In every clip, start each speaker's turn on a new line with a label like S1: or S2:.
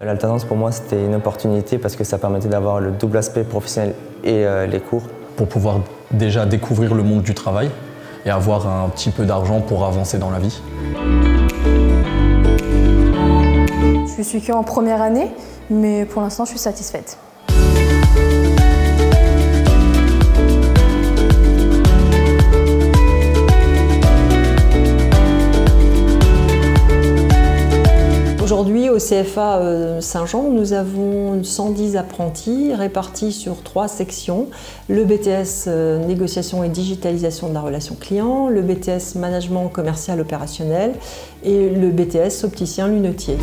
S1: L'alternance pour moi c'était une opportunité parce que ça permettait d'avoir le double aspect professionnel et les cours.
S2: Pour pouvoir déjà découvrir le monde du travail et avoir un petit peu d'argent pour avancer dans la vie.
S3: Je suis qu'en première année, mais pour l'instant je suis satisfaite.
S4: Aujourd'hui, au CFA Saint-Jean, nous avons 110 apprentis répartis sur 3 sections. Le BTS Négociation et Digitalisation de la relation client, le BTS Management commercial opérationnel et le BTS Opticien lunetier.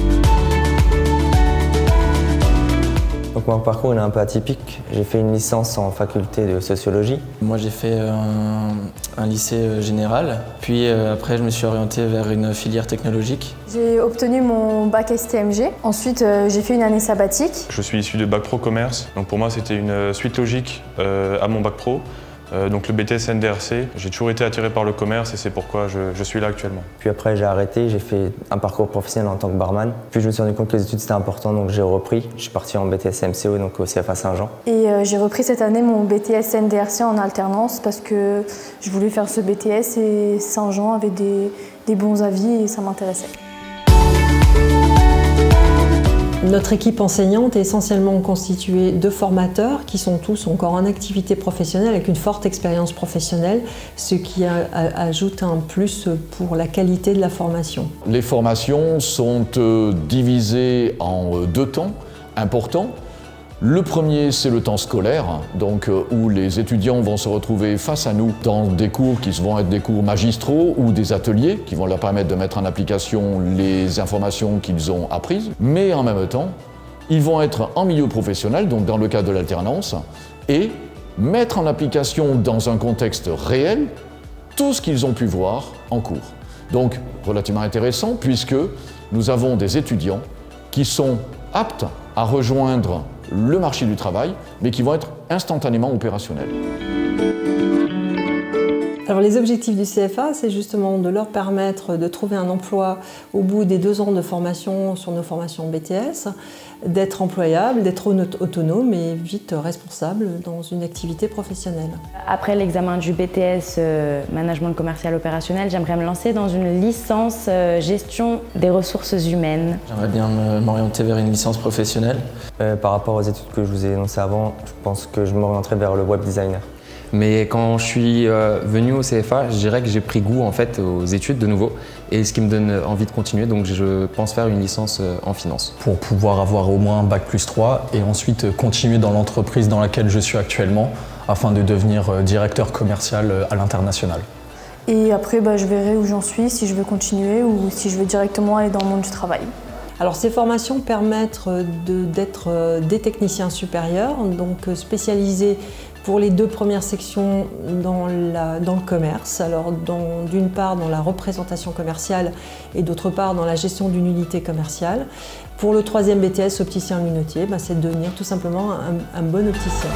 S1: Donc mon parcours est un peu atypique. J'ai fait une licence en faculté de sociologie.
S5: Moi j'ai fait un lycée général, puis après je me suis orienté vers une filière technologique.
S3: J'ai obtenu mon bac STMG, ensuite j'ai fait une année sabbatique.
S6: Je suis issu de bac pro commerce, donc pour moi c'était une suite logique à mon bac pro. Donc le BTS NDRC, j'ai toujours été attiré par le commerce et c'est pourquoi je suis là actuellement.
S1: Puis après j'ai arrêté, j'ai fait un parcours professionnel en tant que barman. Puis je me suis rendu compte que les études c'était important donc j'ai repris. Je suis parti en BTS MCO donc au CFA Saint-Jean.
S3: Et j'ai repris cette année mon BTS NDRC en alternance parce que je voulais faire ce BTS et Saint-Jean avait des bons avis et ça m'intéressait.
S4: Notre équipe enseignante est essentiellement constituée de formateurs qui sont tous encore en activité professionnelle avec une forte expérience professionnelle, ce qui ajoute un plus pour la qualité de la formation.
S7: Les formations sont divisées en 2 temps importants. Le premier, c'est le temps scolaire, donc où les étudiants vont se retrouver face à nous dans des cours qui vont être des cours magistraux ou des ateliers qui vont leur permettre de mettre en application les informations qu'ils ont apprises. Mais en même temps, ils vont être en milieu professionnel, donc dans le cadre de l'alternance, et mettre en application dans un contexte réel tout ce qu'ils ont pu voir en cours. Donc, relativement intéressant puisque nous avons des étudiants qui sont aptes à rejoindre le marché du travail, mais qui vont être instantanément opérationnels.
S4: Alors les objectifs du CFA, c'est justement de leur permettre de trouver un emploi au bout des 2 ans de formation sur nos formations BTS, d'être employable, d'être autonome et vite responsable dans une activité professionnelle.
S8: Après l'examen du BTS Management commercial opérationnel, j'aimerais me lancer dans une licence gestion des ressources humaines.
S5: J'aimerais bien m'orienter vers une licence professionnelle.
S1: Par rapport aux études que je vous ai énoncées avant, je pense que je m'orienterai vers le web designer.
S9: Mais quand je suis venu au CFA, je dirais que j'ai pris goût en fait aux études de nouveau et ce qui me donne envie de continuer, donc je pense faire une licence en finance.
S2: Pour pouvoir avoir au moins un bac+3 et ensuite continuer dans l'entreprise dans laquelle je suis actuellement afin de devenir directeur commercial à l'international.
S3: Et après je verrai où j'en suis, si je veux continuer ou si je veux directement aller dans le monde du travail.
S4: Alors ces formations permettent d'être des techniciens supérieurs, donc spécialisés pour les 2 premières sections dans le commerce, alors d'une part dans la représentation commerciale et d'autre part dans la gestion d'une unité commerciale. Pour le 3e BTS opticien lunetier, c'est de devenir tout simplement un bon opticien.